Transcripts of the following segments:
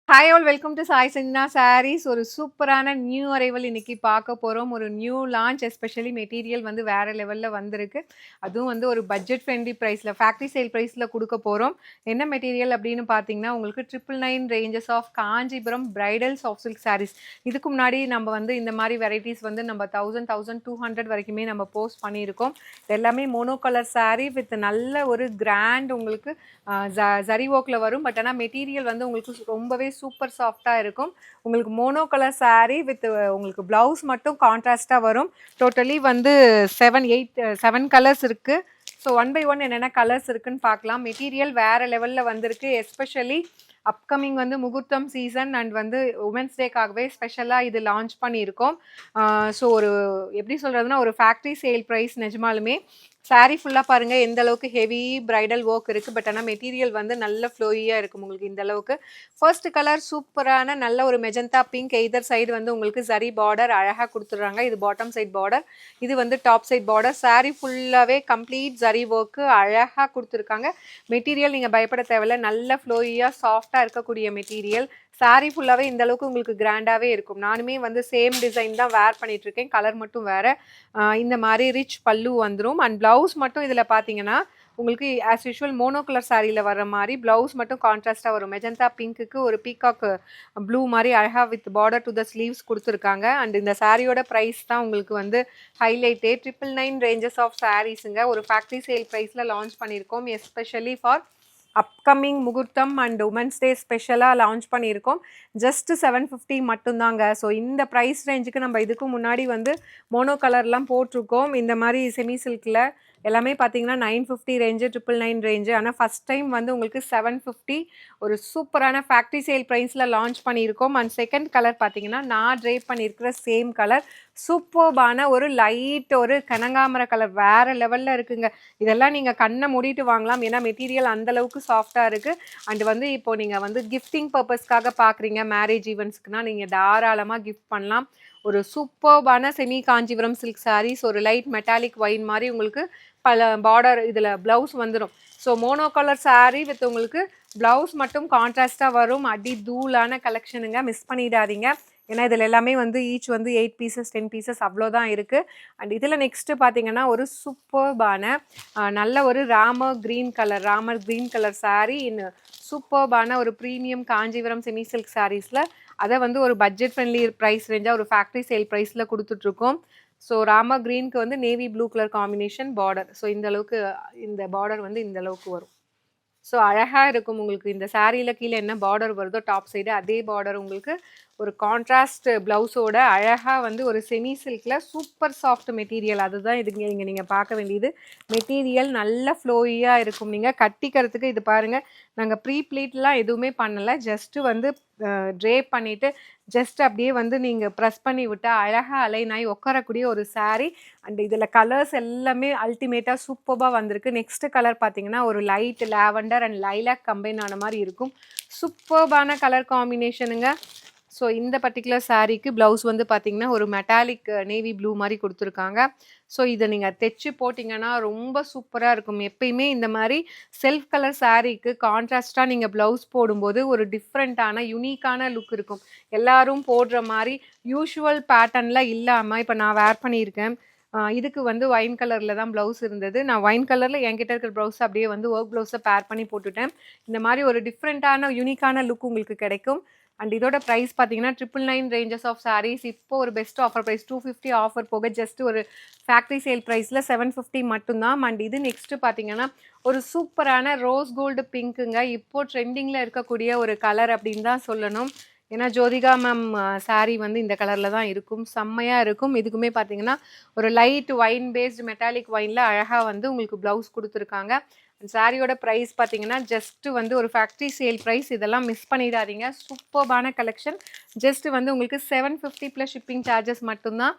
Hi all welcome to Sai Sanjana saris. ஒரு சூப்பரான new arrival இன்னைக்கு பார்க்க போகிறோம். ஒரு நியூ லான்ச், எஸ்பெஷலி மெட்டீரியல் வந்து வேறு லெவலில் வந்திருக்கு. அதுவும் வந்து ஒரு பட்ஜெட் ஃப்ரெண்ட்லி ப்ரைஸில், ஃபேக்ட்ரி சேல் ப்ரைஸில் கொடுக்க போகிறோம். என்ன மெட்டீரியல் அப்படின்னு பார்த்தீங்கன்னா, உங்களுக்கு 999 ranges of Kanchipuram bridal soft silk saris. இதுக்கு முன்னாடி நம்ம வந்து இந்த மாதிரி வெரைட்டிஸ் வந்து நம்ம 1200 வரைக்குமே நம்ம போஸ்ட் பண்ணியிருக்கோம். இது எல்லாமே மோனோ கலர் சாரீ வித் நல்ல ஒரு கிராண்ட் உங்களுக்கு ஜரி ஒர்க்கில் வரும். பட் ஆனால் மெட்டீரியல் வந்து உங்களுக்கு ரொம்பவே சூப்பர் சாஃப்டாக இருக்கும். உங்களுக்கு மோனோ கலர் சாரீ வித் உங்களுக்கு ப்ளவுஸ் மட்டும் கான்ட்ராஸ்டாக வரும். டோட்டலி வந்து 7 கலர்ஸ் இருக்குது. ஸோ ஒன் பை ஒன் என்னென்ன கலர்ஸ் இருக்குன்னு பார்க்கலாம். மெட்டீரியல் வேறு லெவலில் வந்திருக்கு. எஸ்பெஷலி அப்கமிங் வந்து முகூர்த்தம் சீசன் அண்ட் வந்து உமன்ஸ் டேக்காகவே ஸ்பெஷலாக இது லான்ச் பண்ணியிருக்கோம். ஸோ ஒரு எப்படி சொல்கிறதுனா, ஒரு ஃபேக்ட்ரி சேல் ப்ரைஸ் நிஜமாலுமே. சாரீ ஃபுல்லாக பாருங்கள் எந்த அளவுக்கு ஹெவி பிரைடல் ஒர்க் இருக்குது. பட் ஆனால் மெட்டீரியல் வந்து நல்ல ஃப்ளோயியாக இருக்கும் உங்களுக்கு இந்த அளவுக்கு. ஃபர்ஸ்ட் கலர் சூப்பரான நல்ல ஒரு மெஜந்தா பிங்க். எய்தர் சைடு வந்து உங்களுக்கு ஜரி பார்டர் அழகாக கொடுத்துட்றாங்க. இது பாட்டம் சைட் பார்டர், இது வந்து டாப் சைட் பார்டர். சாரீ ஃபுல்லாகவே கம்ப்ளீட் ஜரி ஒர்க்கு அழகாக கொடுத்துருக்காங்க. மெட்டீரியல் நீங்கள் பயப்பட தேவையில்லை, நல்ல ஃப்ளோயியாக சாஃப்டாக இருக்கக்கூடிய மெட்டீரியல். சாரீ ஃபுல்லாகவே இந்த அளவுக்கு உங்களுக்கு கிராண்டாகவே இருக்கும். நானுமே வந்து சேம் டிசைன் தான் வேர் பண்ணிகிட்ருக்கேன், கலர் மட்டும் வேறு. இந்த மாதிரி ரிச் பல்லு வந்துடும். அண்ட் ப்ளவுஸ் மட்டும் இதில் பார்த்தீங்கன்னா உங்களுக்கு ஆஸ் யூஷுவல் மோனோ கலர் சாரியில் வர மாதிரி ப்ளவுஸ் மட்டும் கான்ட்ராஸ்ட்டாக வரும். மெஜந்தா பிங்க்குக்கு ஒரு பீகாக் ப்ளூ மாதிரி அழகாக with border to the sleeves கொடுத்துருக்காங்க. அண்ட் இந்த சாரியோட ப்ரைஸ் தான் உங்களுக்கு வந்து ஹைலைட்டே. 999 ரேஞ்சஸ் ஆஃப் சாரீஸுங்க. ஒரு ஃபேக்ட்ரி சேல் ப்ரைஸில் லான்ச் பண்ணியிருக்கோம். எஸ்பெஷலி ஃபார் அப்கமிங் முகூர்த்தம் அண்ட் உமன்ஸ் டே ஸ்பெஷலாக லான்ச் பண்ணியிருக்கோம். ஜஸ்ட் 750 மட்டும்தாங்க. ஸோ இந்த ப்ரைஸ் ரேஞ்சுக்கு நம்ம இதுக்கு முன்னாடி வந்து மோனோ கலர்லாம் போட்டிருக்கோம். இந்த மாதிரி செமி சில்கில் எல்லாமே பார்த்தீங்கன்னா 950 ரேஞ்சு, 999 ரேஞ்சு. ஆனால் ஃபஸ்ட் டைம் வந்து உங்களுக்கு 750 ஒரு சூப்பரான ஃபேக்ட்ரி சேல் ப்ரைஸில் லான்ச் பண்ணியிருக்கோம். அண்ட் செகண்ட் கலர் பார்த்தீங்கன்னா நான் ட்ரேப் பண்ணியிருக்கிற சேம் கலர், சூப்பர்பான ஒரு லைட் ஒரு கனகாமர கலர், வேறு லெவலில் இருக்குங்க. இதெல்லாம் நீங்கள் கண்ணை மூடிட்டு வாங்கலாம், ஏன்னா மெட்டீரியல் அந்தளவுக்கு சாஃப்டாக இருக்குது. அண்ட் வந்து இப்போது நீங்கள் வந்து கிஃப்டிங் பர்பஸ்க்காக பார்க்குறீங்க, மேரேஜ் ஈவெண்ட்ஸ்க்குனா நீங்கள் தாராளமாக கிஃப்ட் பண்ணலாம். ஒரு சூப்பர்பான செமி காஞ்சிபுரம் சில்க் சாரீஸ், ஒரு லைட் மெட்டாலிக் ஒயின் மாதிரி உங்களுக்கு பல பார்டர் இதில் ப்ளவுஸ் வந்துடும். So mono colour sari with உங்களுக்கு ப்ளவுஸ் மட்டும் கான்ட்ராஸ்டாக வரும். அடி தூளான கலெக்ஷனுங்க, மிஸ் பண்ணிடாதீங்க. ஏன்னா இதில் எல்லாமே வந்து ஈச் வந்து 8 பீசஸ் 10 பீசஸ் அவ்வளோதான் இருக்குது. அண்ட் இதில் நெக்ஸ்ட்டு பார்த்தீங்கன்னா ஒரு சூப்பர்பான நல்ல ஒரு ராமர் க்ரீன் கலர் சாரீ இன் சூப்பர்பான ஒரு ப்ரீமியம் காஞ்சிபுரம் செமி சில்க் சாரீஸில். அதை வந்து ஒரு பட்ஜெட் ஃப்ரெண்ட்லி ப்ரைஸ் ரேஞ்சாக ஒரு ஃபேக்ட்ரி சேல் ப்ரைஸில் கொடுத்துட்ருக்கோம். ஸோ ராமா க்ரீனுக்கு வந்து navy blue colour combination border. So இந்த அளவுக்கு இந்த பார்டர் வந்து இந்த அளவுக்கு வரும். ஸோ அழகாக இருக்கும் உங்களுக்கு. இந்த சாரியில் கீழே என்ன பார்டர் வருதோ டாப் சைடு, அதே பார்டர் உங்களுக்கு ஒரு கான்ட்ராஸ்ட் ப்ளவுஸோட அழகாக வந்து ஒரு செமி சில்கில் சூப்பர் சாஃப்ட் மெட்டீரியல். அதுதான் இதுங்க நீங்கள் பார்க்க வேண்டியது. மெட்டீரியல் நல்ல ஃப்ளோயியாக இருக்கும். நீங்கள் கட்டிக்கிறதுக்கு இது பாருங்கள், நாங்கள் ப்ரீ ப்ளீட்லாம் எதுவுமே பண்ணலை. ஜஸ்ட்டு வந்து ட்ரேப் பண்ணிவிட்டு ஜஸ்ட் அப்படியே வந்து நீங்கள் ப்ரெஸ் பண்ணி விட்டால் அழகாக அலைன் ஆகி உட்காரக்கூடிய ஒரு சாரீ. அண்ட் இதில் கலர்ஸ் எல்லாமே அல்டிமேட்டாக சூப்பராக வந்திருக்கு. நெக்ஸ்ட்டு கலர் பார்த்தீங்கன்னா ஒரு light lavender and lilac combine ஆன மாதிரி இருக்கும். சூப்பர்பான கலர் காம்பினேஷனுங்க. ஸோ இந்த பர்டிகுலர் சாரீக்கு ப்ளவுஸ் வந்து பார்த்திங்கன்னா ஒரு மெட்டாலிக் நேவி ப்ளூ மாதிரி கொடுத்துருக்காங்க. ஸோ இதை நீங்கள் தைச்சி போட்டிங்கன்னா ரொம்ப சூப்பராக இருக்கும். எப்பயுமே இந்த மாதிரி செல்ஃப் கலர் சாரீக்கு கான்ட்ராஸ்டாக நீங்கள் ப்ளவுஸ் போடும்போது ஒரு டிஃப்ரெண்ட்டான யூனிக்கான லுக் இருக்கும். எல்லோரும் போடுற மாதிரி யூஷுவல் பேட்டர்னில் இல்லாமல், இப்போ நான் வேர் பண்ணியிருக்கேன், இதுக்கு வந்து ஒயின் கலரில் தான் ப்ளவுஸ் இருந்தது. நான் ஒயின் கலரில் என்கிட்ட இருக்கிற ப்ளவுஸ் அப்படியே வந்து ஒர்க் ப்ளவுஸை பேர் பண்ணி போட்டுட்டேன். இந்த மாதிரி ஒரு டிஃப்ரெண்ட்டான யூனிக்கான லுக் உங்களுக்கு கிடைக்கும். அண்ட் இதோட ப்ரைஸ் பார்த்தீங்கன்னா 999 ரேஞ்சஸ் ஆஃப் சாரீஸ். இப்போ ஒரு பெஸ்ட் ஆஃபர் ப்ரைஸ் 250 ஆஃபர் போக ஜஸ்ட் ஒரு ஃபேக்ட்ரி சேல் ப்ரைஸில் 750 மட்டும்தான். அண்ட் இது நெக்ஸ்ட்டு பார்த்தீங்கன்னா ஒரு சூப்பரான ரோஸ் கோல்டு பிங்க்குங்க. இப்போது ட்ரெண்டிங்கில் இருக்கக்கூடிய ஒரு கலர் அப்படின்னு தான் சொல்லணும். ஏன்னா ஜோதிகா மேம் சாரீ வந்து இந்த கலரில் தான் இருக்கும், செம்மையாக இருக்கும். இதுக்குமே பார்த்தீங்கன்னா ஒரு லைட் ஒயின் பேஸ்டு மெட்டாலிக் ஒயினில் அழகாக வந்து உங்களுக்கு ப்ளவுஸ் கொடுத்துருக்காங்க. சாரியோட ப்ரைஸ் பார்த்தீங்கன்னா ஜஸ்ட்டு வந்து ஒரு ஃபேக்ட்ரி சேல் ப்ரைஸ். இதெல்லாம் மிஸ் பண்ணிடாதீங்க, சூப்பர்பான கலெக்ஷன். ஜஸ்ட்டு வந்து உங்களுக்கு 750 ப்ளஸ் ஷிப்பிங் சார்ஜஸ் மட்டும்தான்.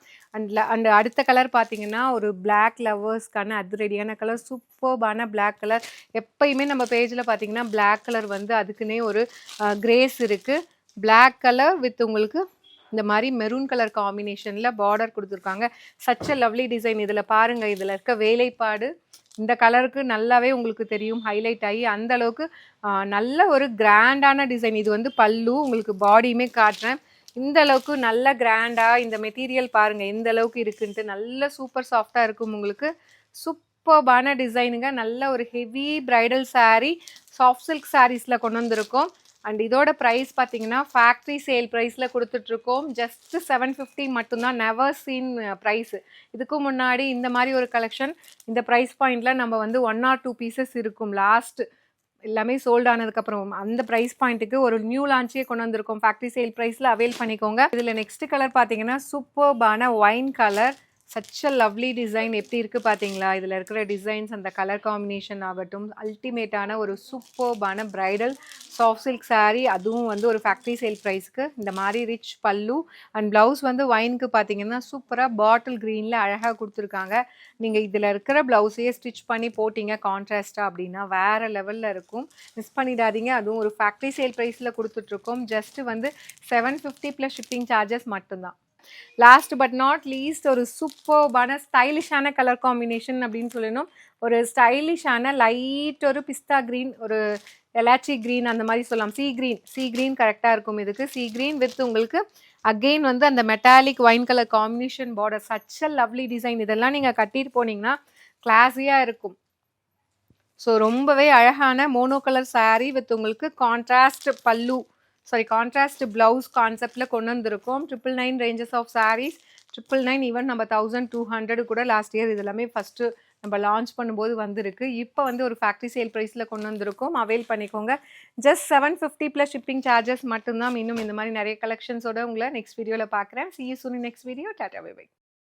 அண்ட் அடுத்த கலர் பார்த்தீங்கன்னா ஒரு பிளாக் லவ்வர்ஸ்க்கான அதிரடியான கலர், சூப்பர்பான பிளாக் கலர். எப்பயுமே நம்ம பேஜில் பார்த்தீங்கன்னா பிளாக் கலர் வந்து அதுக்குன்னே ஒரு கிரேஸ் இருக்குது. பிளாக் கலர் வித் உங்களுக்கு இந்த மாதிரி மெரூன் கலர் காம்பினேஷனில் பார்டர் கொடுத்துருக்காங்க. Such a lovely design. இதில் பாருங்கள், இதில் இருக்க வேலைப்பாடு இந்த கலருக்கு நல்லாவே உங்களுக்கு தெரியும், ஹைலைட் ஆகி அந்த அளவுக்கு நல்ல ஒரு கிராண்டான டிசைன். இது வந்து பல்லு, உங்களுக்கு பாடியுமே காட்டுறேன். இந்த அளவுக்கு நல்ல கிராண்டாக இந்த மெட்டீரியல் பாருங்கள் எந்த அளவுக்கு இருக்குன்ட்டு. நல்ல சூப்பர் சாஃப்டாக இருக்கும் உங்களுக்கு. சூப்பர்பான டிசைனுங்க. நல்ல ஒரு heavy bridal sari, soft silk சாரீஸில் கொண்டு வந்திருக்கோம். அண்ட் இதோட ப்ரைஸ் பார்த்தீங்கன்னா ஃபேக்ட்ரி சேல் ப்ரைஸில் கொடுத்துட்ருக்கோம். ஜஸ்ட் 750 மட்டும்தான். Never seen price. இதுக்கு முன்னாடி இந்த மாதிரி ஒரு கலெக்ஷன் இந்த ப்ரைஸ் பாயிண்டில் நம்ம வந்து 1 or 2 பீசஸ் இருக்கும். லாஸ்ட்டு எல்லாமே சோல்ட் ஆனதுக்கப்புறம் அந்த ப்ரைஸ் பாயிண்ட்டுக்கு ஒரு நியூ லான்ச்சே கொண்டு வந்திருக்கோம். ஃபேக்ட்ரி சேல் ப்ரைஸில் அவைல் பண்ணிக்கோங்க. இதில் நெக்ஸ்ட் கலர் பார்த்தீங்கன்னா சூப்பர்பான wine colour. Such a lovely design. எப்படி இருக்குது பார்த்தீங்களா? இதில் இருக்கிற டிசைன்ஸ், அந்த கலர் காம்பினேஷன் ஆகட்டும், அல்டிமேட்டான ஒரு சூப்பர்பான பிரைடல் சாஃப்ட் சில்க் சாரீ. அதுவும் வந்து ஒரு ஃபேக்ட்ரி சேல் ப்ரைஸ்க்கு. இந்த மாதிரி ரிச் பல்லு அண்ட் ப்ளவுஸ் வந்து ஒயினுக்கு பார்த்தீங்கன்னா சூப்பராக பாட்டில் க்ரீனில் அழகாக கொடுத்துருக்காங்க. நீங்கள் இதில் இருக்கிற ப்ளவுஸையே ஸ்டிச் பண்ணி போட்டிங்க கான்ட்ராஸ்ட்டாக அப்படின்னா வேறு லெவலில் இருக்கும். மிஸ் பண்ணிடாதீங்க. அதுவும் ஒரு ஃபேக்ட்ரி சேல் ப்ரைஸில் கொடுத்துட்ருக்கோம். ஜஸ்ட்டு வந்து 750 ப்ளஸ் ஷிப்பிங் சார்ஜஸ் மட்டும்தான். லாஸ்ட் பட் நாட் லீஸ்ட் ஒரு சூப்பர்பான ஸ்டைலிஷான கலர் காம்பினேஷன் அப்படின்னு சொல்லணும். ஒரு ஸ்டைலிஷான லைட் ஒரு பிஸ்தா க்ரீன், ஒரு எலாச்சி க்ரீன் அந்த மாதிரி சொல்லலாம். சீ க்ரீன் கரெக்டாக இருக்கும் இதுக்கு. சீ க்ரீன் வித் உங்களுக்கு அகெயின் வந்து அந்த metallic wine colour combination border. Such a lovely design. இதெல்லாம் நீங்கள் கட்டிட்டு போனீங்கன்னா கிளாஸியாக இருக்கும். ஸோ ரொம்பவே அழகான மோனோ கலர் சாரீ வித் உங்களுக்கு கான்ட்ராஸ்ட் பல்லு, கான்ட்ராஸ்ட் ப்ளவுஸ் கான்செப்டில் கொண்டு வந்திருக்கோம். 999 ரேஞ்சஸ் ஆஃப் சாரீஸ். 999 ஈவன் நம்ம 1200 கூட லாஸ்ட் இயர் இது எல்லாமே ஃபஸ்ட்டு நம்ம லான்ச் பண்ணும்போது வந்திருக்கு. இப்போ வந்து ஒரு ஃபேக்ட்ரி சேல் ப்ரைஸில் கொண்டு வந்திருக்கோம். அவைல் பண்ணிக்கோங்க. ஜஸ்ட் 750 ப்ளஸ் ஷிப்பிங் சார்ஜஸ் மட்டும்தான். இன்னும் இந்த மாதிரி நிறைய கலெக்ஷன்ஸோட உங்களை நெக்ஸ்ட் வீடியோவில் பார்க்குறேன். See you soon in next video. Tata bye by.